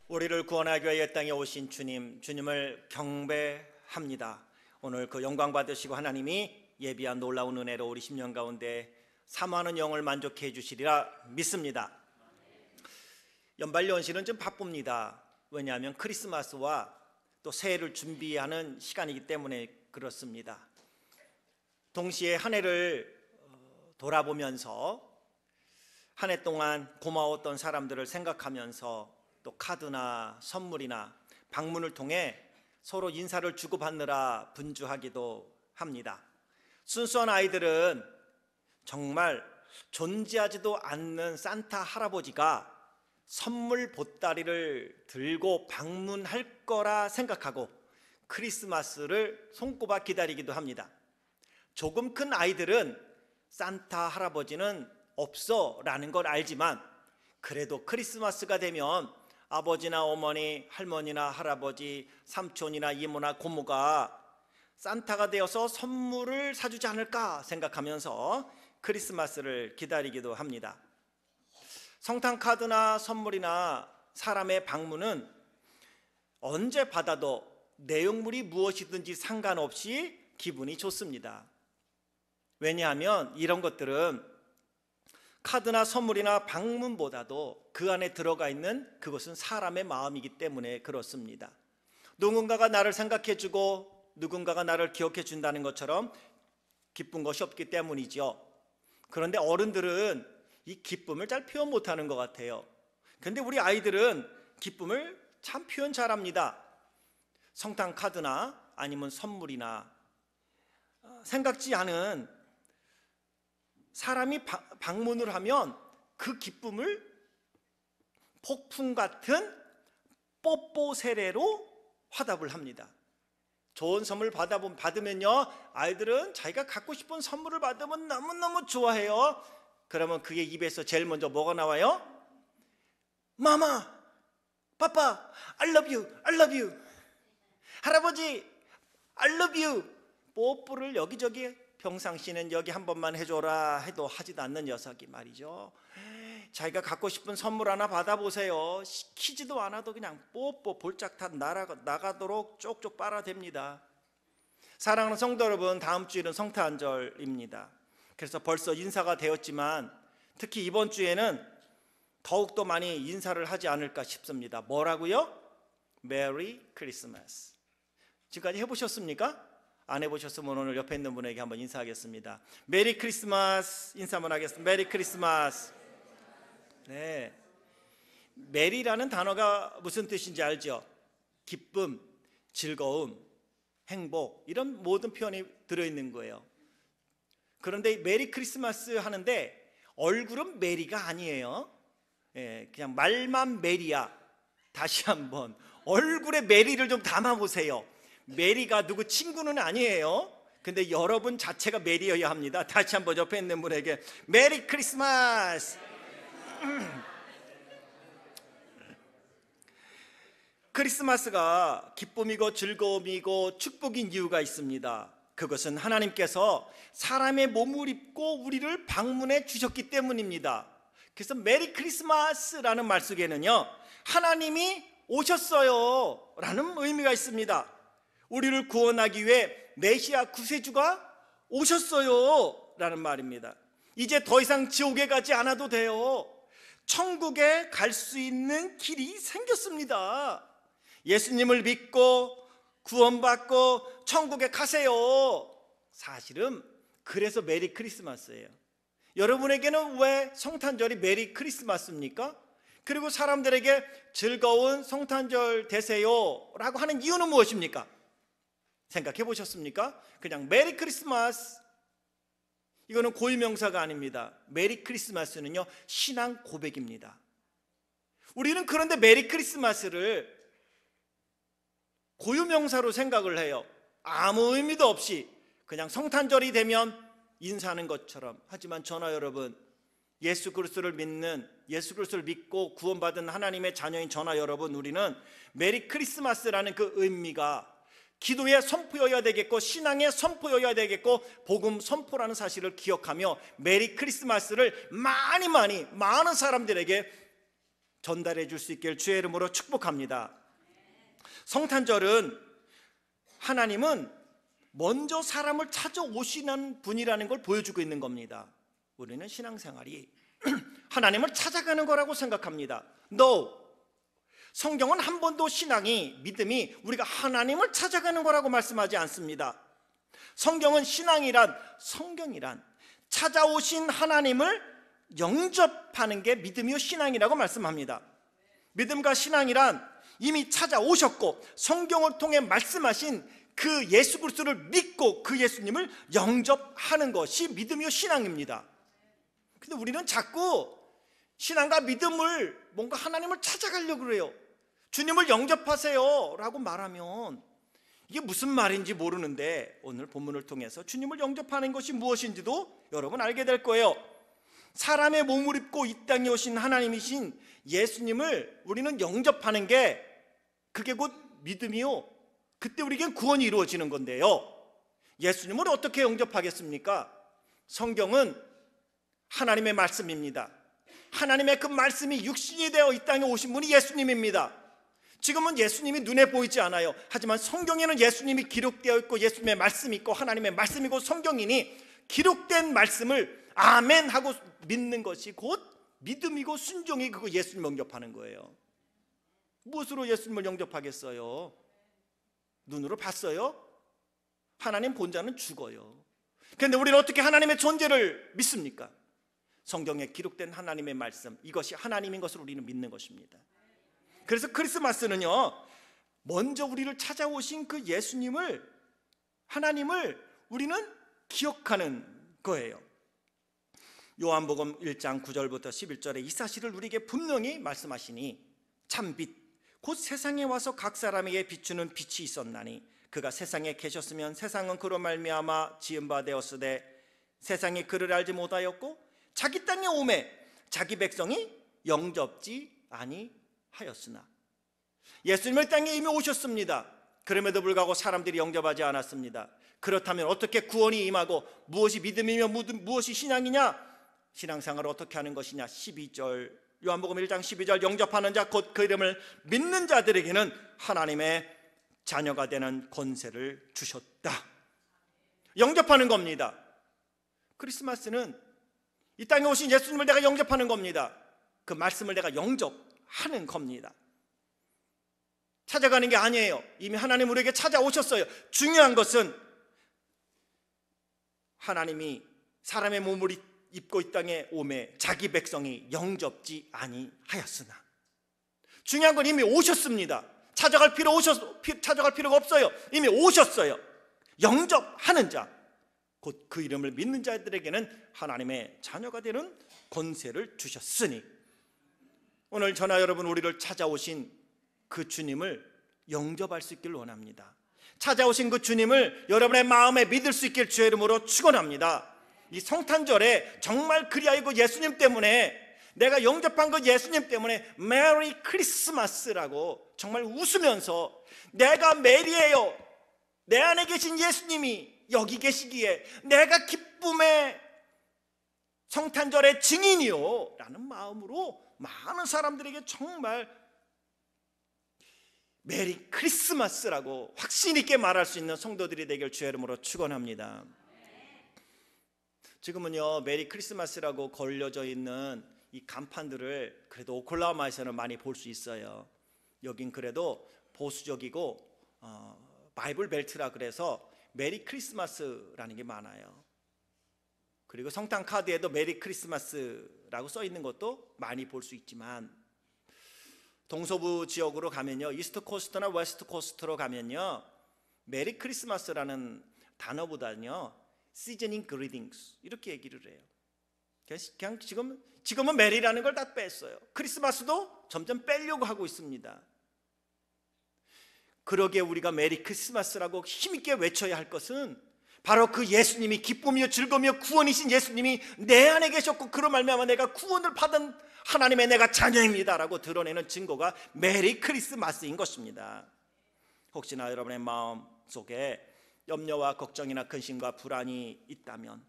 우리를 구원하기 위해 이 땅에 오신 주님을 경배합니다. 오늘 그 영광 받으시고 하나님이 예비한 놀라운 은혜로 우리 심령 가운데 사모하는 영을 만족해 해 주시리라 믿습니다. 연말연시는 좀 바쁩니다. 왜냐하면 크리스마스와 또 새해를 준비하는 시간이기 때문에 그렇습니다. 동시에 한 해를 돌아보면서 한 해 동안 고마웠던 사람들을 생각하면서 또 카드나 선물이나 방문을 통해 서로 인사를 주고받느라 분주하기도 합니다. 순수한 아이들은 정말 존재하지도 않는 산타 할아버지가 선물 보따리를 들고 방문할 거라 생각하고 크리스마스를 손꼽아 기다리기도 합니다. 조금 큰 아이들은 산타 할아버지는 없어 라는 걸 알지만 그래도 크리스마스가 되면 아버지나 어머니, 할머니나 할아버지, 삼촌이나 이모나 고모가 산타가 되어서 선물을 사주지 않을까 생각하면서 크리스마스를 기다리기도 합니다. 성탄 카드나 선물이나 사람의 방문은 언제 받아도 내용물이 무엇이든지 상관없이 기분이 좋습니다. 왜냐하면 이런 것들은 카드나 선물이나 방문보다도 그 안에 들어가 있는 그것은 사람의 마음이기 때문에 그렇습니다. 누군가가 나를 생각해주고 누군가가 나를 기억해준다는 것처럼 기쁜 것이 없기 때문이죠. 그런데 어른들은 이 기쁨을 잘 표현 못하는 것 같아요. 그런데 우리 아이들은 기쁨을 참 표현 잘합니다. 성탄 카드나 아니면 선물이나 생각지 않은 사람이 방문을 하면 그 기쁨을 폭풍 같은 뽀뽀 세례로 화답을 합니다. 좋은 선물 받으면요, 아이들은 자기가 갖고 싶은 선물을 받으면 너무너무 좋아해요. 그러면 그게 입에서 제일 먼저 뭐가 나와요? 마마, 파파, I love you, I love you. 할아버지, I love you. 뽀뽀를 여기저기 평상시는 여기 한 번만 해줘라 해도 하지도 않는 녀석이 말이죠. 자기가 갖고 싶은 선물 하나 받아보세요. 시키지도 않아도 그냥 뽀뽀 볼짝탄 나가도록 쪽쪽 빨아댑니다. 사랑하는 성도 여러분, 다음 주일은 성탄절입니다. 그래서 벌써 인사가 되었지만 특히 이번 주에는 더욱더 많이 인사를 하지 않을까 싶습니다. 뭐라고요? 메리 크리스마스. 지금까지 해보셨습니까? 안 해보셨으면 오늘 옆에 있는 분에게 한번 인사하겠습니다. 메리 크리스마스 인사 한번 하겠습니다. 메리 크리스마스. 네, 메리라는 단어가 무슨 뜻인지 알죠? 기쁨, 즐거움, 행복, 이런 모든 표현이 들어있는 거예요. 그런데 메리 크리스마스 하는데 얼굴은 메리가 아니에요. 그냥 말만 메리야. 다시 한번 얼굴에 메리를 좀 담아보세요. 메리가 누구 친구는 아니에요. 근데 여러분 자체가 메리여야 합니다. 다시 한번 옆에 있는 분에게 메리 크리스마스. 크리스마스가 기쁨이고 즐거움이고 축복인 이유가 있습니다. 그것은 하나님께서 사람의 몸을 입고 우리를 방문해 주셨기 때문입니다. 그래서 메리 크리스마스라는 말 속에는요, 하나님이 오셨어요 라는 의미가 있습니다. 우리를 구원하기 위해 메시아 구세주가 오셨어요 라는 말입니다. 이제 더 이상 지옥에 가지 않아도 돼요. 천국에 갈 수 있는 길이 생겼습니다. 예수님을 믿고 구원받고 천국에 가세요. 사실은 그래서 메리 크리스마스예요. 여러분에게는 왜 성탄절이 메리 크리스마스입니까? 그리고 사람들에게 즐거운 성탄절 되세요 라고 하는 이유는 무엇입니까? 생각해 보셨습니까? 그냥 메리 크리스마스, 이거는 고유명사가 아닙니다. 메리 크리스마스는요, 신앙 고백입니다. 우리는 그런데 메리 크리스마스를 고유명사로 생각을 해요. 아무 의미도 없이 그냥 성탄절이 되면 인사하는 것처럼. 하지만 저나 여러분, 예수 그리스도를 믿고 구원받은 하나님의 자녀인 저나 여러분, 우리는 메리 크리스마스라는 그 의미가 기도의 선포여야 되겠고 신앙의 선포여야 되겠고 복음 선포라는 사실을 기억하며 메리 크리스마스를 많은 사람들에게 전달해 줄 수 있길 주의 이름으로 축복합니다. 성탄절은 하나님은 먼저 사람을 찾아오시는 분이라는 걸 보여주고 있는 겁니다. 우리는 신앙생활이 하나님을 찾아가는 거라고 생각합니다. No. 성경은 한 번도 신앙이, 믿음이 우리가 하나님을 찾아가는 거라고 말씀하지 않습니다. 성경은 성경이란 찾아오신 하나님을 영접하는 게 믿음이요 신앙이라고 말씀합니다. 믿음과 신앙이란 이미 찾아오셨고 성경을 통해 말씀하신 그 예수 그리스도를 믿고 그 예수님을 영접하는 것이 믿음이요 신앙입니다. 근데 우리는 자꾸 신앙과 믿음을 뭔가 하나님을 찾아가려고 그래요. 주님을 영접하세요 라고 말하면 이게 무슨 말인지 모르는데 오늘 본문을 통해서 주님을 영접하는 것이 무엇인지도 여러분 알게 될 거예요. 사람의 몸을 입고 이 땅에 오신 하나님이신 예수님을 우리는 영접하는 게 그게 곧 믿음이요, 그때 우리에겐 구원이 이루어지는 건데요. 예수님을 어떻게 영접하겠습니까? 성경은 하나님의 말씀입니다. 하나님의 그 말씀이 육신이 되어 이 땅에 오신 분이 예수님입니다. 지금은 예수님이 눈에 보이지 않아요. 하지만 성경에는 예수님이 기록되어 있고 예수님의 말씀이 있고 하나님의 말씀이고 성경이니 기록된 말씀을 아멘 하고 믿는 것이 곧 믿음이고 순종이 그거 예수님 영접하는 거예요. 무엇으로 예수님을 영접하겠어요? 눈으로 봤어요? 하나님 본자는 죽어요. 그런데 우리는 어떻게 하나님의 존재를 믿습니까? 성경에 기록된 하나님의 말씀, 이것이 하나님인 것을 우리는 믿는 것입니다. 그래서 크리스마스는요, 먼저 우리를 찾아오신 그 예수님을, 하나님을 우리는 기억하는 거예요. 요한복음 1장 9절부터 11절에 이 사실을 우리에게 분명히 말씀하시니 참빛 곧 세상에 와서 각 사람에게 비추는 빛이 있었나니 그가 세상에 계셨으면 세상은 그로 말미암아 지은 바 되었으되 세상이 그를 알지 못하였고 자기 땅에 오매 자기 백성이 영접지 아니하였으나. 예수님을 땅에 이미 오셨습니다. 그럼에도 불구하고 사람들이 영접하지 않았습니다. 그렇다면 어떻게 구원이 임하고 무엇이 믿음이며 무엇이 신앙이냐? 신앙생활을 어떻게 하는 것이냐? 12절 요한복음 1장 12절 영접하는 자 곧 그 이름을 믿는 자들에게는 하나님의 자녀가 되는 권세를 주셨다. 영접하는 겁니다. 크리스마스는 이 땅에 오신 예수님을 내가 영접하는 겁니다. 그 말씀을 내가 영접하는 겁니다. 찾아가는 게 아니에요. 이미 하나님 우리에게 찾아오셨어요. 중요한 것은 하나님이 사람의 몸을 입고 이 땅에 오매 자기 백성이 영접지 아니하였으나. 중요한 건 이미 오셨습니다. 찾아갈 필요가 없어요. 이미 오셨어요. 영접하는 자, 곧 그 이름을 믿는 자들에게는 하나님의 자녀가 되는 권세를 주셨으니. 오늘 저나 여러분 우리를 찾아오신 그 주님을 영접할 수 있기를 원합니다. 찾아오신 그 주님을 여러분의 마음에 믿을 수 있길 주의 이름으로 축원합니다. 이 성탄절에 정말 그리하여 예수님 때문에, 내가 영접한 그 예수님 때문에 메리 크리스마스라고 정말 웃으면서 내가 메리예요, 내 안에 계신 예수님이 여기 계시기에 내가 기쁨의 성탄절의 증인이요 라는 마음으로 많은 사람들에게 정말 메리 크리스마스라고 확신 있게 말할 수 있는 성도들이 되길 주의 이름으로 축원합니다. 지금은요 메리 크리스마스라고 걸려져 있는 이 간판들을 그래도 오클라호마에서는 많이 볼 수 있어요. 여긴 그래도 보수적이고 바이블 벨트라 그래서 메리 크리스마스라는 게 많아요. 그리고 성탄 카드에도 메리 크리스마스라고 써 있는 것도 많이 볼 수 있지만, 동서부 지역으로 가면요, 이스트 코스트나 웨스트 코스트로 가면요, 메리 크리스마스라는 단어보다는요 시즈닝 그리팅스 이렇게 얘기를 해요. 그냥 지금은 메리라는 걸 다 뺐어요. 크리스마스도 점점 빼려고 하고 있습니다. 그러기에 우리가 메리 크리스마스라고 힘있게 외쳐야 할 것은 바로 그 예수님이 기쁨이요 즐거움이요 구원이신 예수님이 내 안에 계셨고 그로 말미암아 내가 구원을 받은 하나님의 내가 자녀입니다 라고 드러내는 증거가 메리 크리스마스인 것입니다. 혹시나 여러분의 마음 속에 염려와 걱정이나 근심과 불안이 있다면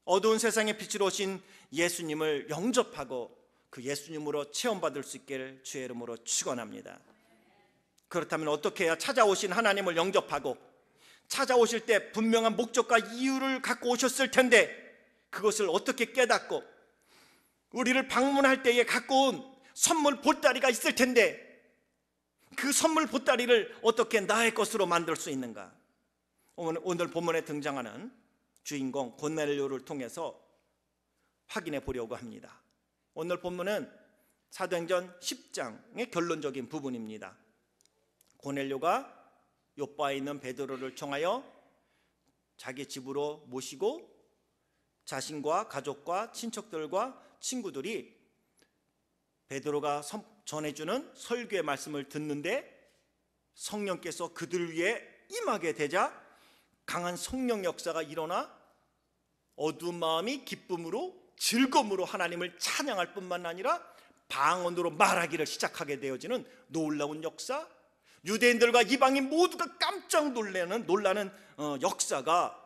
어두운 세상에 빛으로 오신 예수님을 영접하고 그 예수님으로 체험받을 수 있기를 주의 이름으로 축원합니다. 그렇다면 어떻게 해야 찾아오신 하나님을 영접하고, 찾아오실 때 분명한 목적과 이유를 갖고 오셨을 텐데 그것을 어떻게 깨닫고, 우리를 방문할 때에 갖고 온 선물 보따리가 있을 텐데 그 선물 보따리를 어떻게 나의 것으로 만들 수 있는가? 오늘 본문에 등장하는 주인공 고넬료를 통해서 확인해 보려고 합니다. 오늘 본문은 사도행전 10장의 결론적인 부분입니다. 고넬료가 요바에 있는 베드로를 청하여 자기 집으로 모시고 자신과 가족과 친척들과 친구들이 베드로가 전해주는 설교의 말씀을 듣는데 성령께서 그들 위에 임하게 되자 강한 성령 역사가 일어나 어두운 마음이 기쁨으로 즐거움으로 하나님을 찬양할 뿐만 아니라 방언으로 말하기를 시작하게 되어지는 놀라운 역사, 유대인들과 이방인 모두가 깜짝 놀라는 역사가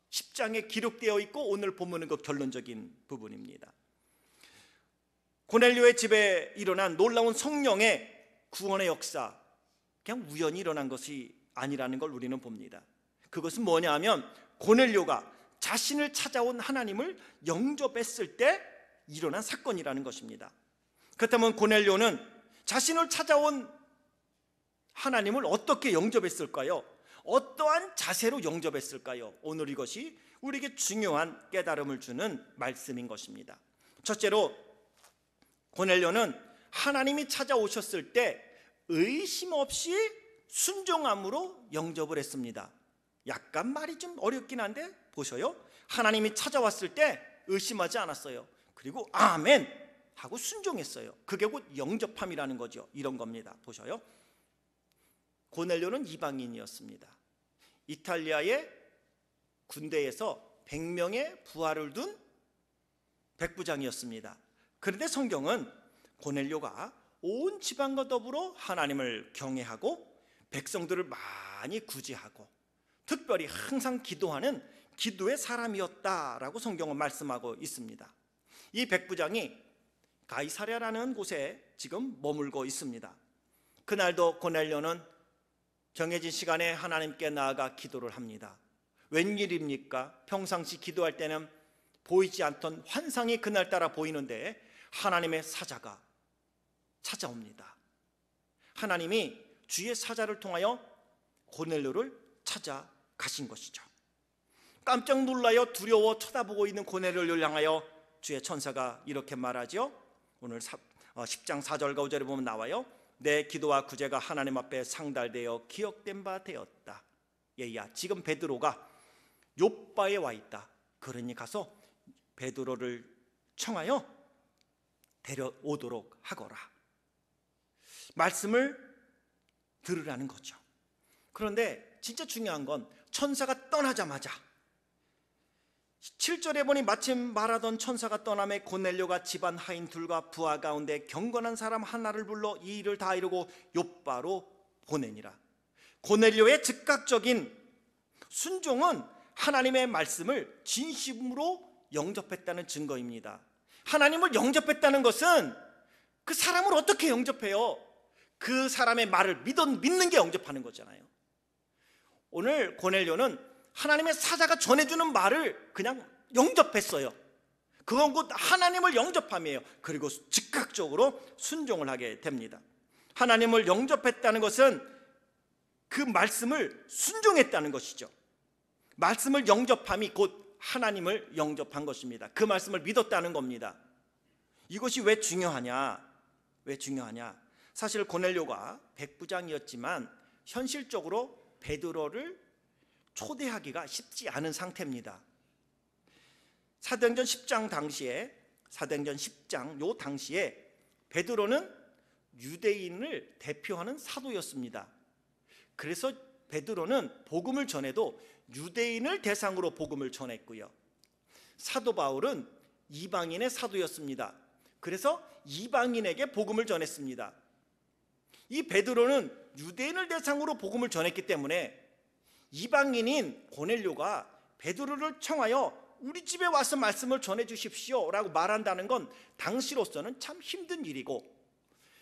10장에 기록되어 있고 오늘 본문은 그 결론적인 부분입니다. 고넬료의 집에 일어난 놀라운 성령의 구원의 역사, 그냥 우연히 일어난 것이 아니라는 걸 우리는 봅니다. 그것은 뭐냐 하면 고넬료가 자신을 찾아온 하나님을 영접했을 때 일어난 사건이라는 것입니다. 그렇다면 고넬료는 자신을 찾아온 하나님을 어떻게 영접했을까요? 어떠한 자세로 영접했을까요? 오늘 이것이 우리에게 중요한 깨달음을 주는 말씀인 것입니다. 첫째로 고넬료는 하나님이 찾아오셨을 때 의심 없이 순종함으로 영접을 했습니다. 약간 말이 좀 어렵긴 한데 보셔요. 하나님이 찾아왔을 때 의심하지 않았어요. 그리고 아멘 하고 순종했어요. 그게 곧 영접함이라는 거죠. 이런 겁니다. 보셔요. 고넬료는 이방인이었습니다. 이탈리아의 군대에서 100명의 부하를 둔 백부장이었습니다. 그런데 성경은 고넬료가 온 지방과 더불어 하나님을 경외하고 백성들을 많이 구제하고 특별히 항상 기도하는 기도의 사람이었다라고 성경은 말씀하고 있습니다. 이 백부장이 가이사랴라는 곳에 지금 머물고 있습니다. 그날도 고넬료는 정해진 시간에 하나님께 나아가 기도를 합니다. 웬일입니까? 평상시 기도할 때는 보이지 않던 환상이 그날따라 보이는데 하나님의 사자가 찾아옵니다. 하나님이 주의 사자를 통하여 고넬료를 찾아가신 것이죠. 깜짝 놀라요 두려워 쳐다보고 있는 고넬료를 향하여 주의 천사가 이렇게 말하죠. 오늘 10장 4절과 5절에 보면 나와요. 내 기도와 구제가 하나님 앞에 상달되어 기억된 바 되었다. 얘야, 지금 베드로가 요바에 와 있다. 그러니 가서 베드로를 청하여 데려오도록 하거라. 말씀을 들으라는 거죠. 그런데 진짜 중요한 건 천사가 떠나자마자 7절에 보니 마침 말하던 천사가 떠남에 고넬료가 집안 하인 둘과 부하 가운데 경건한 사람 하나를 불러 이 일을 다 이루고 요바로 보내니라. 고넬료의 즉각적인 순종은 하나님의 말씀을 진심으로 영접했다는 증거입니다. 하나님을 영접했다는 것은 그 사람을 어떻게 영접해요? 그 사람의 말을 믿는 게 영접하는 거잖아요. 오늘 고넬료는 하나님의 사자가 전해주는 말을 그냥 영접했어요. 그건 곧 하나님을 영접함이에요. 그리고 즉각적으로 순종을 하게 됩니다. 하나님을 영접했다는 것은 그 말씀을 순종했다는 것이죠. 말씀을 영접함이 곧 하나님을 영접한 것입니다. 그 말씀을 믿었다는 겁니다. 이것이 왜 중요하냐? 사실 고넬료가 백부장이었지만 현실적으로 베드로를 초대하기가 쉽지 않은 상태입니다. 사도행전 10장 요 당시에 베드로는 유대인을 대표하는 사도였습니다. 그래서 베드로는 복음을 전해도 유대인을 대상으로 복음을 전했고요. 사도 바울은 이방인의 사도였습니다. 그래서 이방인에게 복음을 전했습니다. 이 베드로는 유대인을 대상으로 복음을 전했기 때문에 이방인인 고넬료가 베드로를 청하여 우리 집에 와서 말씀을 전해 주십시오 라고 말한다는 건 당시로서는 참 힘든 일이고,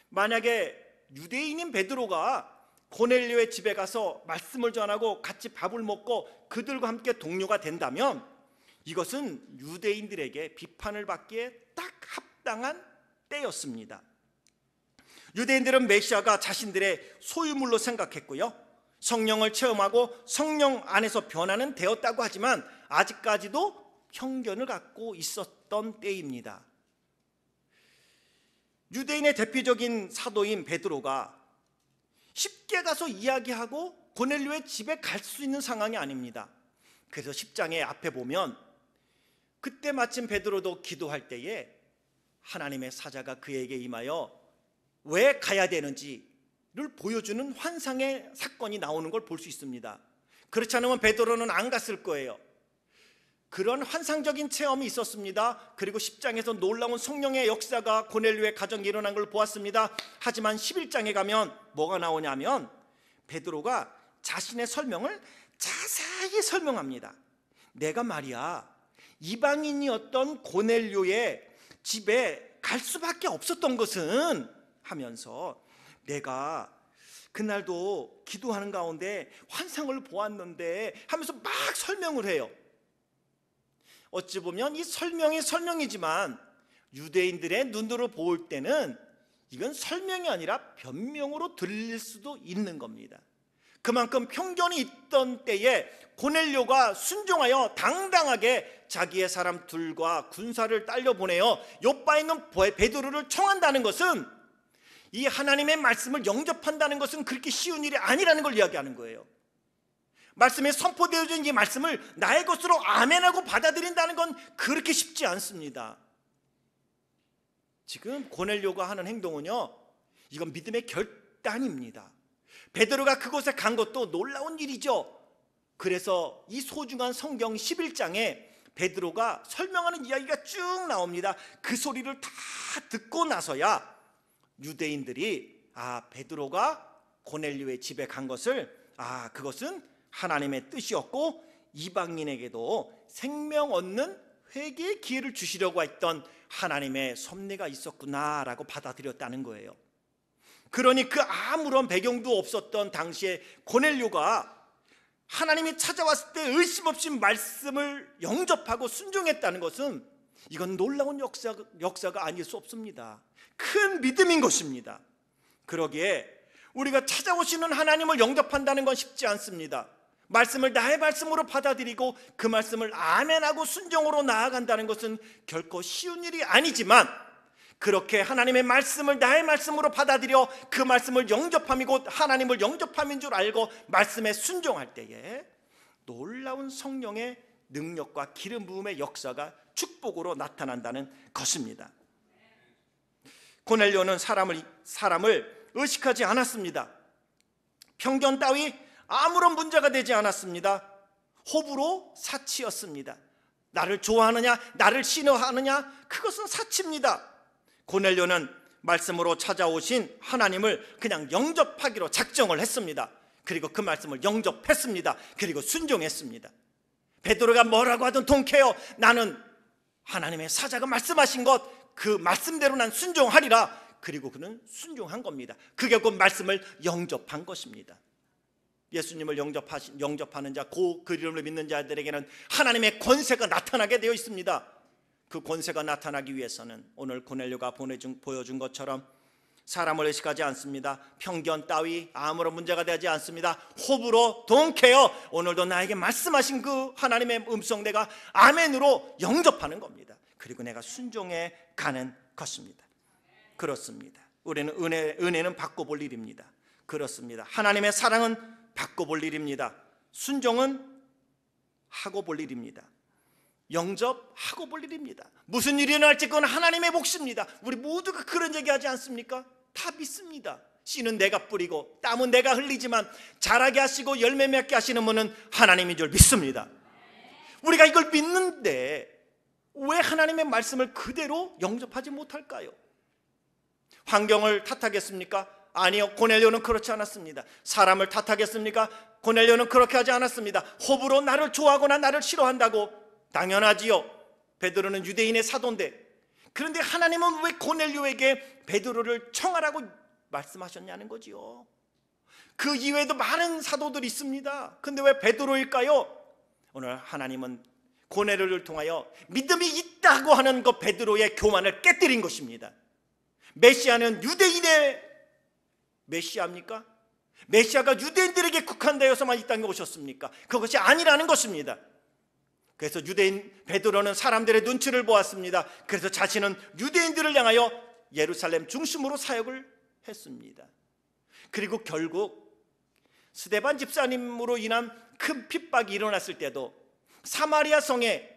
만약에 유대인인 베드로가 고넬료의 집에 가서 말씀을 전하고 같이 밥을 먹고 그들과 함께 동료가 된다면 이것은 유대인들에게 비판을 받기에 딱 합당한 때였습니다. 유대인들은 메시아가 자신들의 소유물로 생각했고요, 성령을 체험하고 성령 안에서 변화는 되었다고 하지만 아직까지도 편견을 갖고 있었던 때입니다. 유대인의 대표적인 사도인 베드로가 쉽게 가서 이야기하고 고넬료의 집에 갈 수 있는 상황이 아닙니다. 그래서 10장의 앞에 보면 그때 마침 베드로도 기도할 때에 하나님의 사자가 그에게 임하여 왜 가야 되는지를 보여주는 환상의 사건이 나오는 걸 볼 수 있습니다. 그렇지 않으면 베드로는 안 갔을 거예요. 그런 환상적인 체험이 있었습니다. 그리고 10장에서 놀라운 성령의 역사가 고넬료의 가정에 일어난 걸 보았습니다. 하지만 11장에 가면 뭐가 나오냐면 베드로가 자신의 설명을 자세히 설명합니다. 내가 말이야 이방인이었던 고넬료의 집에 갈 수밖에 없었던 것은 하면서 내가 그날도 기도하는 가운데 환상을 보았는데 하면서 막 설명을 해요. 어찌 보면 이 설명이 설명이지만 유대인들의 눈으로 볼 때는 이건 설명이 아니라 변명으로 들릴 수도 있는 겁니다. 그만큼 편견이 있던 때에 고넬료가 순종하여 당당하게 자기의 사람들과 군사를 딸려 보내어 요바에 있는 베드로를 청한다는 것은 이 하나님의 말씀을 영접한다는 것은 그렇게 쉬운 일이 아니라는 걸 이야기하는 거예요. 말씀에 선포되어진 이 말씀을 나의 것으로 아멘하고 받아들인다는 건 그렇게 쉽지 않습니다. 지금 고넬료가 하는 행동은요, 이건 믿음의 결단입니다. 베드로가 그곳에 간 것도 놀라운 일이죠. 그래서 이 소중한 성경 11장에 베드로가 설명하는 이야기가 쭉 나옵니다. 그 소리를 다 듣고 나서야 유대인들이 베드로가 고넬료의 집에 간 것을 그것은 하나님의 뜻이었고 이방인에게도 생명 얻는 회개의 기회를 주시려고 했던 하나님의 섭리가 있었구나라고 받아들였다는 거예요. 그러니 그 아무런 배경도 없었던 당시에 고넬료가 하나님이 찾아왔을 때 의심 없이 말씀을 영접하고 순종했다는 것은 이건 놀라운 역사가 아닐 수 없습니다. 큰 믿음인 것입니다. 그러기에 우리가 찾아오시는 하나님을 영접한다는 건 쉽지 않습니다. 말씀을 나의 말씀으로 받아들이고 그 말씀을 아멘하고 순종으로 나아간다는 것은 결코 쉬운 일이 아니지만 그렇게 하나님의 말씀을 나의 말씀으로 받아들여 그 말씀을 영접함이 곧 하나님을 영접함인 줄 알고 말씀에 순종할 때에 놀라운 성령의 능력과 기름 부음의 역사가 축복으로 나타난다는 것입니다. 고넬료는 사람을 의식하지 않았습니다. 편견 따위 아무런 문제가 되지 않았습니다. 호불호 사치였습니다. 나를 좋아하느냐 나를 싫어하느냐 그것은 사치입니다. 고넬료는 말씀으로 찾아오신 하나님을 그냥 영접하기로 작정을 했습니다. 그리고 그 말씀을 영접했습니다. 그리고 순종했습니다. 베드로가 뭐라고 하든 동케어 나는 하나님의 사자가 말씀하신 것 그 말씀대로 난 순종하리라. 그리고 그는 순종한 겁니다. 그게 곧 말씀을 영접한 것입니다. 예수님을 영접하는 자, 그 이름을 믿는 자들에게는 하나님의 권세가 나타나게 되어 있습니다. 그 권세가 나타나기 위해서는 오늘 고넬료가 보여준 것처럼 사람을 의식하지 않습니다. 편견 따위 아무런 문제가 되지 않습니다. 호불호 동케어 오늘도 나에게 말씀하신 그 하나님의 음성 내가 아멘으로 영접하는 겁니다. 그리고 내가 순종해 가는 것입니다. 그렇습니다. 우리는 은혜는 받고 볼 일입니다. 그렇습니다. 하나님의 사랑은 받고 볼 일입니다. 순종은 하고 볼 일입니다. 영접하고 볼 일입니다. 무슨 일이 일어날지 그건 하나님의 몫입니다. 우리 모두가 그런 얘기하지 않습니까? 다 믿습니다. 씨는 내가 뿌리고 땀은 내가 흘리지만 자라게 하시고 열매 맺게 하시는 분은 하나님인 줄 믿습니다. 우리가 이걸 믿는데 왜 하나님의 말씀을 그대로 영접하지 못할까요? 환경을 탓하겠습니까? 아니요, 고넬료는 그렇지 않았습니다. 사람을 탓하겠습니까? 고넬료는 그렇게 하지 않았습니다. 호불호 나를 좋아하거나 나를 싫어한다고 당연하지요. 베드로는 유대인의 사도인데, 그런데 하나님은 왜 고넬료에게 베드로를 청하라고 말씀하셨냐는 거지요. 그 이외에도 많은 사도들이 있습니다. 근데 왜 베드로일까요? 오늘 하나님은 고넬료를 통하여 믿음이 있다고 하는 그 베드로의 교만을 깨뜨린 것입니다. 메시아는 유대인의 메시아입니까? 메시아가 유대인들에게 국한되어서만 이 땅에 오셨습니까? 그것이 아니라는 것입니다. 그래서 유대인 베드로는 사람들의 눈치를 보았습니다. 그래서 자신은 유대인들을 향하여 예루살렘 중심으로 사역을 했습니다. 그리고 결국 스데반 집사님으로 인한 큰 핍박이 일어났을 때도 사마리아 성에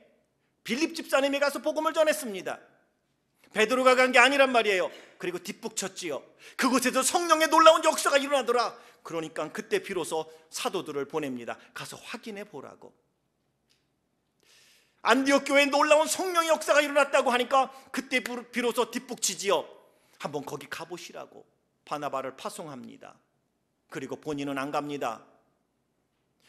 빌립 집사님이 가서 복음을 전했습니다. 베드로가 간 게 아니란 말이에요. 그리고 뒷북쳤지요. 그곳에서 성령의 놀라운 역사가 일어나더라. 그러니까 그때 비로소 사도들을 보냅니다. 가서 확인해 보라고. 안디옥 교회에 놀라운 성령의 역사가 일어났다고 하니까 그때 비로소 뒷북치지요. 한번 거기 가보시라고 바나바를 파송합니다. 그리고 본인은 안 갑니다.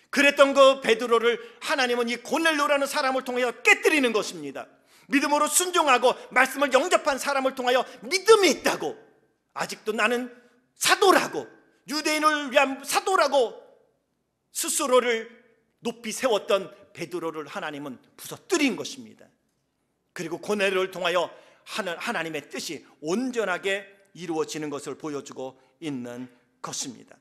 그랬던 그 베드로를 하나님은 이 고넬료라는 사람을 통하여 깨뜨리는 것입니다. 믿음으로 순종하고 말씀을 영접한 사람을 통하여 믿음이 있다고, 아직도 나는 사도라고, 유대인을 위한 사도라고 스스로를 높이 세웠던 베드로를 하나님은 부서뜨린 것입니다. 그리고 고넬료를 통하여 하나님의 뜻이 온전하게 이루어지는 것을 보여주고 있는 것입니다.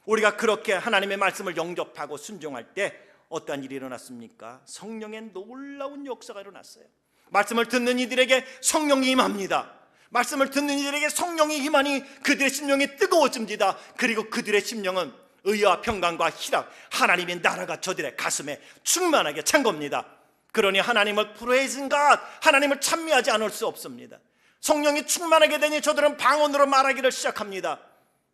우리가 그렇게 하나님의 말씀을 영접하고 순종할 때 어떠한 일이 일어났습니까? 성령의 놀라운 역사가 일어났어요. 말씀을 듣는 이들에게 성령이 임합니다. 말씀을 듣는 이들에게 성령이 임하니 그들의 심령이 뜨거워집니다. 그리고 그들의 심령은 의와 평강과 희락, 하나님의 나라가 저들의 가슴에 충만하게 찬 겁니다. 그러니 하나님을 praising God, 하나님을 찬미하지 않을 수 없습니다. 성령이 충만하게 되니 저들은 방언으로 말하기를 시작합니다.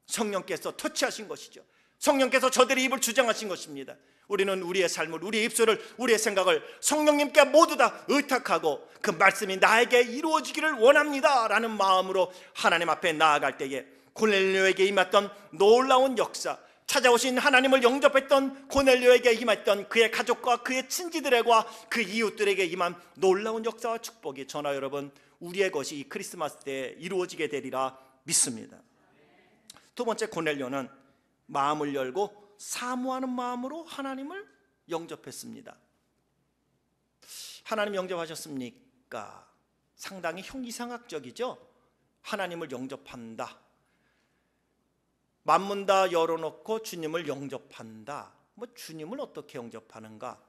성령께서 터치하신 것이죠. 성령께서 저들의 입을 주장하신 것입니다. 우리는 우리의 삶을, 우리의 입술을, 우리의 생각을 성령님께 모두 다 의탁하고 그 말씀이 나에게 이루어지기를 원합니다 라는 마음으로 하나님 앞에 나아갈 때에 고넬료에게 임했던 놀라운 역사, 찾아오신 하나님을 영접했던 고넬료에게 임했던 그의 가족과 그의 친지들과 그 이웃들에게 임한 놀라운 역사와 축복이 저나 여러분 우리의 것이 이 크리스마스 때에 이루어지게 되리라 믿습니다. 두 번째, 고넬료는 마음을 열고 사모하는 마음으로 하나님을 영접했습니다. 하나님 영접하셨습니까? 상당히 형이상학적이죠. 하나님을 영접한다, 만문 다 열어놓고 주님을 영접한다. 주님을 어떻게 영접하는가?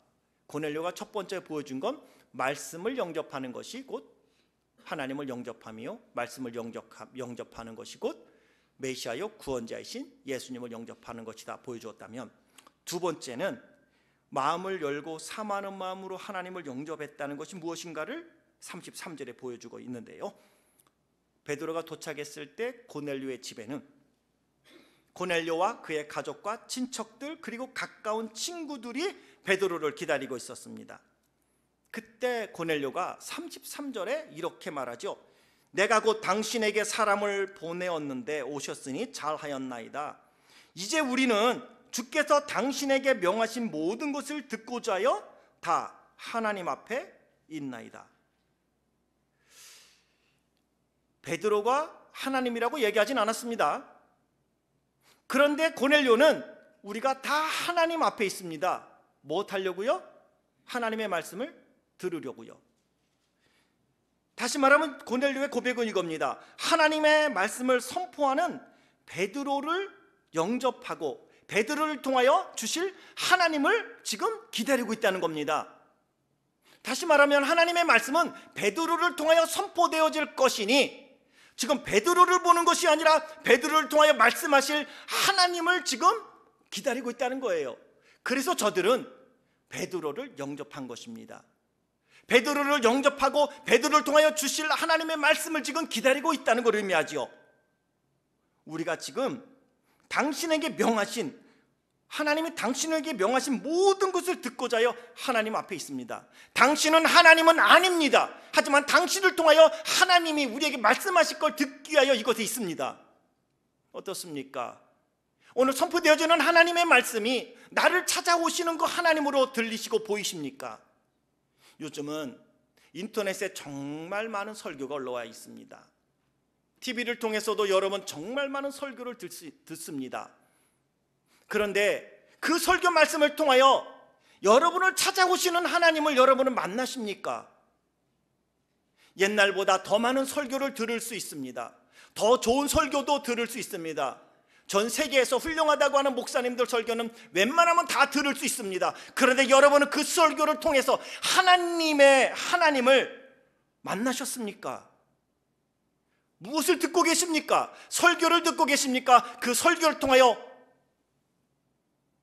고넬료가 첫 번째 보여준 건 말씀을 영접하는 것이 곧 하나님을 영접하며 말씀을 영접하는 것이 곧 메시아요 구원자이신 예수님을 영접하는 것이다 보여주었다면, 두 번째는 마음을 열고 사모하는 마음으로 하나님을 영접했다는 것이 무엇인가를 33절에 보여주고 있는데요. 베드로가 도착했을 때 고넬료의 집에는 고넬료와 그의 가족과 친척들 그리고 가까운 친구들이 베드로를 기다리고 있었습니다. 그때 고넬료가 33절에 이렇게 말하죠. 내가 곧 당신에게 사람을 보내었는데 오셨으니 잘하였나이다. 이제 우리는 주께서 당신에게 명하신 모든 것을 듣고자 하여 다 하나님 앞에 있나이다. 베드로가 하나님이라고 얘기하진 않았습니다. 그런데 고넬료는 우리가 다 하나님 앞에 있습니다. 뭐 하려고요? 하나님의 말씀을 들으려고요. 다시 말하면 고넬료의 고백은 이겁니다. 하나님의 말씀을 선포하는 베드로를 영접하고 베드로를 통하여 주실 하나님을 지금 기다리고 있다는 겁니다. 다시 말하면 하나님의 말씀은 베드로를 통하여 선포되어질 것이니 지금 베드로를 보는 것이 아니라 베드로를 통하여 말씀하실 하나님을 지금 기다리고 있다는 거예요. 그래서 저들은 베드로를 영접한 것입니다. 베드로를 영접하고 베드로를 통하여 주실 하나님의 말씀을 지금 기다리고 있다는 걸 의미하지요. 우리가 지금 당신에게 명하신, 하나님이 당신에게 명하신 모든 것을 듣고자 하여 하나님 앞에 있습니다. 당신은 하나님은 아닙니다. 하지만 당신을 통하여 하나님이 우리에게 말씀하실 걸 듣기 위하여 이곳에 있습니다. 어떻습니까? 오늘 선포되어지는 하나님의 말씀이 나를 찾아오시는 그 하나님으로 들리시고 보이십니까? 요즘은 인터넷에 정말 많은 설교가 올라와 있습니다. TV를 통해서도 여러분 정말 많은 설교를 듣습니다. 그런데 그 설교 말씀을 통하여 여러분을 찾아오시는 하나님을 여러분은 만나십니까? 옛날보다 더 많은 설교를 들을 수 있습니다. 더 좋은 설교도 들을 수 있습니다. 전 세계에서 훌륭하다고 하는 목사님들 설교는 웬만하면 다 들을 수 있습니다. 그런데 여러분은 그 설교를 통해서 하나님을 만나셨습니까? 무엇을 듣고 계십니까? 설교를 듣고 계십니까? 그 설교를 통하여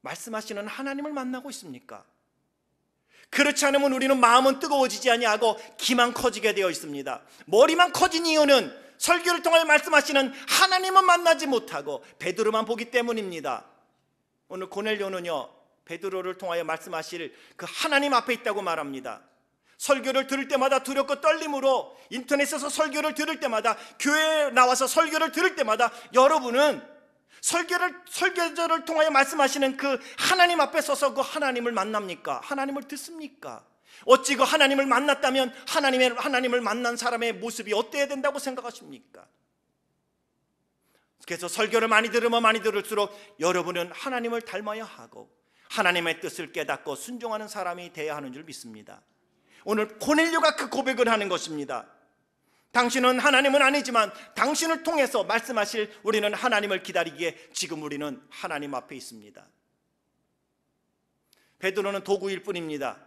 말씀하시는 하나님을 만나고 있습니까? 그렇지 않으면 우리는 마음은 뜨거워지지 아니하고 기만 커지게 되어 있습니다. 머리만 커진 이유는 설교를 통하여 말씀하시는 하나님은 만나지 못하고 베드로만 보기 때문입니다. 오늘 고넬료는요, 베드로를 통하여 말씀하실 그 하나님 앞에 있다고 말합니다. 설교를 들을 때마다 두렵고 떨림으로, 인터넷에서 설교를 들을 때마다, 교회에 나와서 설교를 들을 때마다 여러분은 설교자를 통하여 말씀하시는 그 하나님 앞에 서서 그 하나님을 만납니까? 하나님을 듣습니까? 어찌 그 하나님을 만났다면 하나님을 만난 사람의 모습이 어때야 된다고 생각하십니까? 그래서 설교를 많이 들으면 많이 들을수록 여러분은 하나님을 닮아야 하고 하나님의 뜻을 깨닫고 순종하는 사람이 되어야 하는 줄 믿습니다. 오늘 고넬료가 그 고백을 하는 것입니다. 당신은 하나님은 아니지만 당신을 통해서 말씀하실 우리는 하나님을 기다리기에 지금 우리는 하나님 앞에 있습니다. 베드로는 도구일 뿐입니다.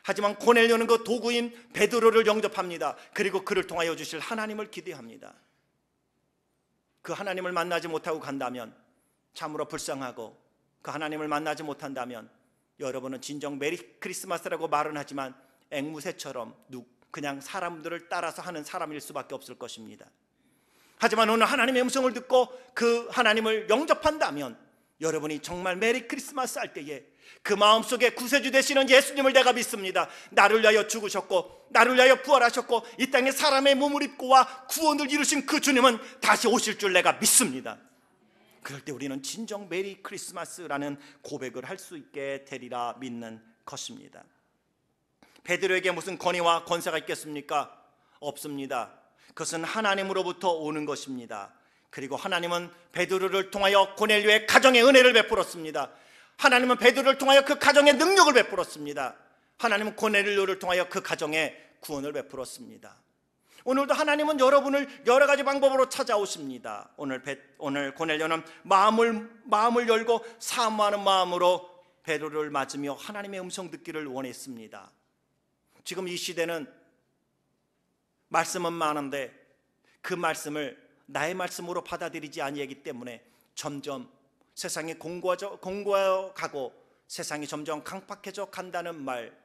하지만 고넬료는 그 도구인 베드로를 영접합니다. 그리고 그를 통하여 주실 하나님을 기대합니다. 그 하나님을 만나지 못하고 간다면 참으로 불쌍하고, 그 하나님을 만나지 못한다면 여러분은 진정 메리 크리스마스라고 말은 하지만 앵무새처럼 그냥 사람들을 따라서 하는 사람일 수밖에 없을 것입니다. 하지만 오늘 하나님의 음성을 듣고 그 하나님을 영접한다면 여러분이 정말 메리 크리스마스 할 때에 그 마음속에 구세주 되시는 예수님을 내가 믿습니다. 나를 위하여 죽으셨고 나를 위하여 부활하셨고 이 땅에 사람의 몸을 입고 와 구원을 이루신 그 주님은 다시 오실 줄 내가 믿습니다. 그럴 때 우리는 진정 메리 크리스마스라는 고백을 할 수 있게 되리라 믿는 것입니다. 베드로에게 무슨 권위와 권세가 있겠습니까? 없습니다. 그것은 하나님으로부터 오는 것입니다. 그리고 하나님은 베드로를 통하여 고넬료의 가정에 은혜를 베풀었습니다. 하나님은 베드로를 통하여 그 가정에 능력을 베풀었습니다. 하나님은 고넬료를 통하여 그 가정에 구원을 베풀었습니다. 오늘도 하나님은 여러분을 여러 가지 방법으로 찾아오십니다. 오늘 고넬료는 마음을 열고 사모하는 마음으로 베드로를 맞으며 하나님의 음성 듣기를 원했습니다. 지금 이 시대는 말씀은 많은데 그 말씀을 나의 말씀으로 받아들이지 아니하기 때문에 점점 세상이 공고하여 가고 세상이 점점 강팍해져 간다는 말,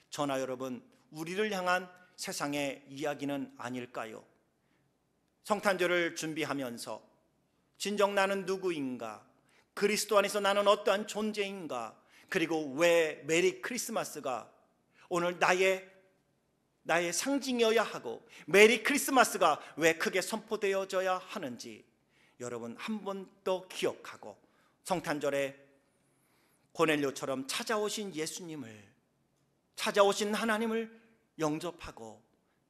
저나 여러분 우리를 향한 세상의 이야기는 아닐까요? 성탄절을 준비하면서 진정 나는 누구인가, 그리스도 안에서 나는 어떠한 존재인가, 그리고 왜 메리 크리스마스가 오늘 나의 상징이어야 하고 메리 크리스마스가 왜 크게 선포되어져야 하는지 여러분 한 번 더 기억하고 성탄절에 고넬료처럼 찾아오신 예수님을, 찾아오신 하나님을 영접하고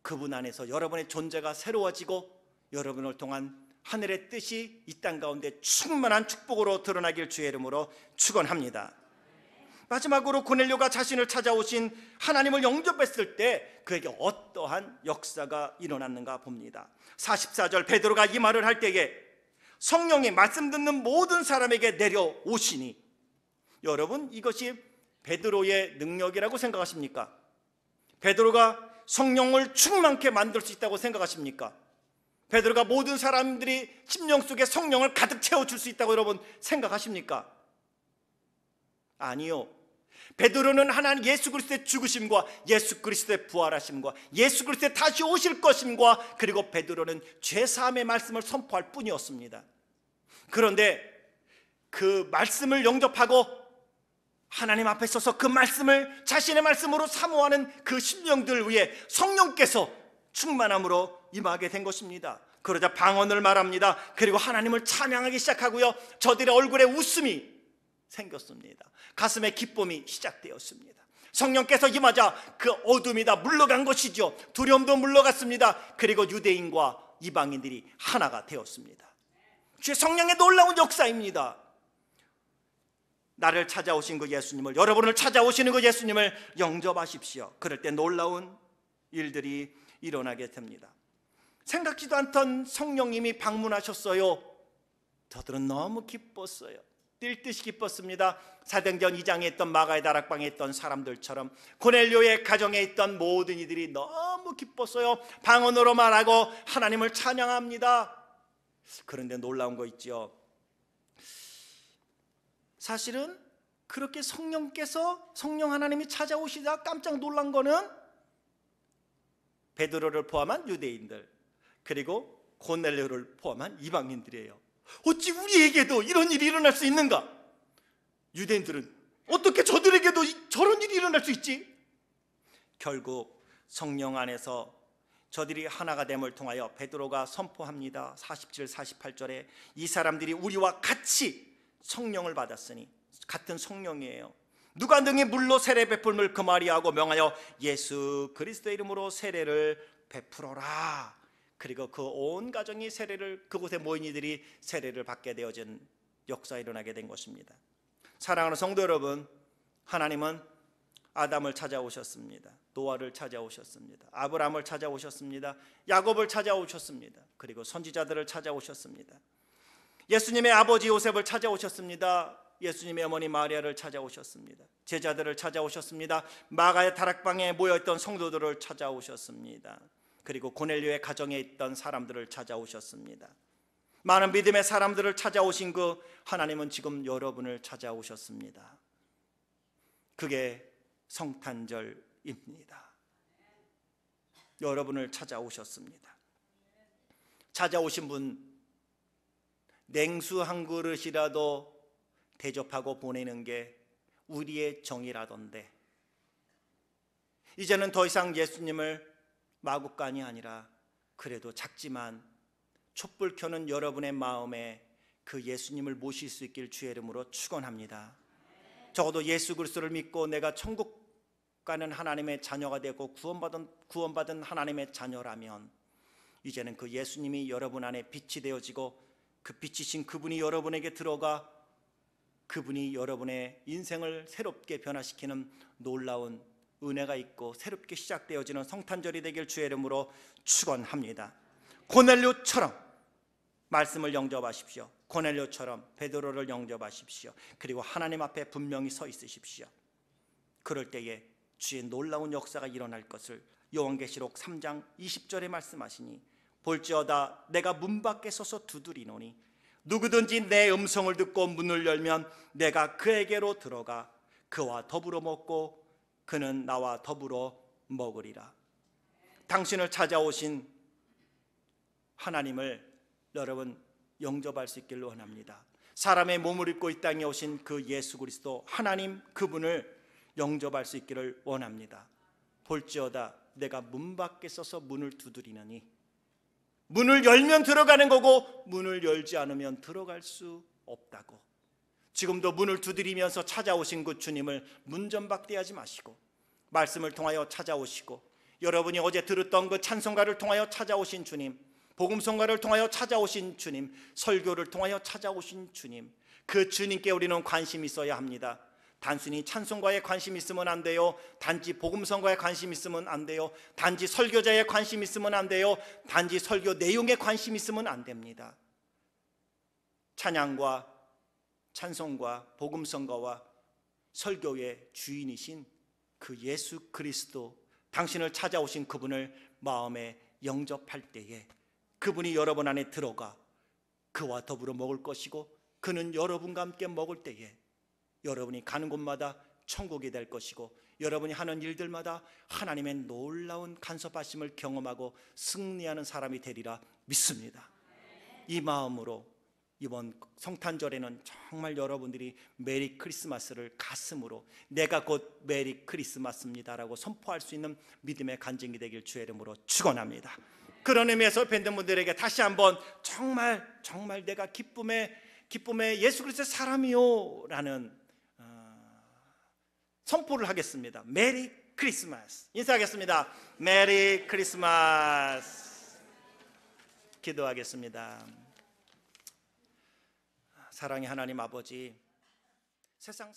그분 안에서 여러분의 존재가 새로워지고 여러분을 통한 하늘의 뜻이 이 땅 가운데 충만한 축복으로 드러나길 주의 이름으로 축원합니다. 마지막으로 고넬료가 자신을 찾아오신 하나님을 영접했을 때 그에게 어떠한 역사가 일어났는가 봅니다. 44절 베드로가 이 말을 할 때에 성령이 말씀 듣는 모든 사람에게 내려오시니, 여러분 이것이 베드로의 능력이라고 생각하십니까? 베드로가 성령을 충만케 만들 수 있다고 생각하십니까? 베드로가 모든 사람들이 심령 속에 성령을 가득 채워줄 수 있다고 여러분 생각하십니까? 아니요. 베드로는 하나님 예수 그리스도의 죽으심과 예수 그리스도의 부활하심과 예수 그리스도의 다시 오실 것임과 그리고 베드로는 죄사함의 말씀을 선포할 뿐이었습니다. 그런데 그 말씀을 영접하고 하나님 앞에 서서 그 말씀을 자신의 말씀으로 사모하는 그 심령들 위에 성령께서 충만함으로 임하게 된 것입니다. 그러자 방언을 말합니다. 그리고 하나님을 찬양하기 시작하고요, 저들의 얼굴에 웃음이 생겼습니다. 가슴에 기쁨이 시작되었습니다. 성령께서 임하자 그 어둠이 다 물러간 것이죠. 두려움도 물러갔습니다. 그리고 유대인과 이방인들이 하나가 되었습니다. 주의 성령의 놀라운 역사입니다. 나를 찾아오신 그 예수님을, 여러분을 찾아오시는 그 예수님을 영접하십시오. 그럴 때 놀라운 일들이 일어나게 됩니다. 생각지도 않던 성령님이 방문하셨어요. 저들은 너무 기뻤어요. 뛸 듯이 기뻤습니다. 사도행전 2장에 있던 마가의 다락방에 있던 사람들처럼 고넬료의 가정에 있던 모든 이들이 너무 기뻤어요. 방언으로 말하고 하나님을 찬양합니다. 그런데 놀라운 거 있죠. 사실은 그렇게 성령 하나님이 찾아오시다 깜짝 놀란 거는 베드로를 포함한 유대인들, 그리고 고넬료를 포함한 이방인들이에요. 어찌 우리에게도 이런 일이 일어날 수 있는가? 유대인들은 어떻게 저들에게도 저런 일이 일어날 수 있지? 결국 성령 안에서 저들이 하나가 됨을 통하여 베드로가 선포합니다. 47, 48절에 이 사람들이 우리와 같이 성령을 받았으니, 같은 성령이에요. 누가 능히 물로 세례 베풀음을 금하리하고 명하여 예수 그리스도의 이름으로 세례를 베풀어라. 그리고 그 온 가정이 세례를, 그곳에 모인 이들이 세례를 받게 되어진 역사가 일어나게 된 것입니다. 사랑하는 성도 여러분, 하나님은 아담을 찾아오셨습니다. 노아를 찾아오셨습니다. 아브라함을 찾아오셨습니다. 야곱을 찾아오셨습니다. 그리고 선지자들을 찾아오셨습니다. 예수님의 아버지 요셉을 찾아오셨습니다. 예수님의 어머니 마리아를 찾아오셨습니다. 제자들을 찾아오셨습니다. 마가의 다락방에 모여있던 성도들을 찾아오셨습니다. 그리고 고넬료의 가정에 있던 사람들을 찾아오셨습니다. 많은 믿음의 사람들을 찾아오신 그 하나님은 지금 여러분을 찾아오셨습니다. 그게 성탄절입니다. 여러분을 찾아오셨습니다. 찾아오신 분 냉수 한 그릇이라도 대접하고 보내는 게 우리의 정이라던데, 이제는 더 이상 예수님을 마구간이 아니라 그래도 작지만 촛불 켜는 여러분의 마음에 그 예수님을 모실 수 있길 주의 이름으로 축원합니다. 적어도 예수 그리스도를 믿고 내가 천국 가는 하나님의 자녀가 되고 구원받은 하나님의 자녀라면 이제는 그 예수님이 여러분 안에 빛이 되어지고 그 빛이신 그분이 여러분에게 들어가 그분이 여러분의 인생을 새롭게 변화시키는 놀라운 은혜가 있고 새롭게 시작되어지는 성탄절이 되길 주의 이름으로 축원합니다. 고넬료처럼 말씀을 영접하십시오. 고넬료처럼 베드로를 영접하십시오. 그리고 하나님 앞에 분명히 서 있으십시오. 그럴 때에 주의 놀라운 역사가 일어날 것을 요한계시록 3장 20절에 말씀하시니 볼지어다 내가 문 밖에 서서 두드리노니 누구든지 내 음성을 듣고 문을 열면 내가 그에게로 들어가 그와 더불어 먹고 그는 나와 더불어 먹으리라. 당신을 찾아오신 하나님을 여러분 영접할 수 있기를 원합니다. 사람의 몸을 입고 이 땅에 오신 그 예수 그리스도 하나님 그분을 영접할 수 있기를 원합니다. 볼지어다 내가 문 밖에 서서 문을 두드리느니, 문을 열면 들어가는 거고 문을 열지 않으면 들어갈 수 없다고. 지금도 문을 두드리면서 찾아오신 그 주님을 문전박대하지 마시고 말씀을 통하여 찾아오시고, 여러분이 어제 들었던 그 찬송가를 통하여 찾아오신 주님, 복음성가를 통하여 찾아오신 주님, 설교를 통하여 찾아오신 주님, 그 주님께 우리는 관심이 있어야 합니다. 단순히 찬송가에 관심 있으면 안 돼요. 단지 복음성가에 관심 있으면 안 돼요. 단지 설교자에 관심 있으면 안 돼요. 단지 설교 내용에 관심 있으면 안 됩니다. 찬양과 찬송과 복음성가와 설교의 주인이신 그 예수 그리스도, 당신을 찾아오신 그분을 마음에 영접할 때에 그분이 여러분 안에 들어가 그와 더불어 먹을 것이고 그는 여러분과 함께 먹을 때에 여러분이 가는 곳마다 천국이 될 것이고 여러분이 하는 일들마다 하나님의 놀라운 간섭하심을 경험하고 승리하는 사람이 되리라 믿습니다. 이 마음으로 이번 성탄절에는 정말 여러분들이 메리 크리스마스를 가슴으로 내가 곧 메리 크리스마스입니다라고 선포할 수 있는 믿음의 간증이 되길 주의 이름으로 축원합니다. 그런 의미에서 밴드분들에게 다시 한번 정말 내가 기쁨의 예수 그리스도의 사람이요 라는 선포를 하겠습니다. 메리 크리스마스. 인사하겠습니다. 메리 크리스마스. 기도하겠습니다. 사랑의 하나님 아버지, 세상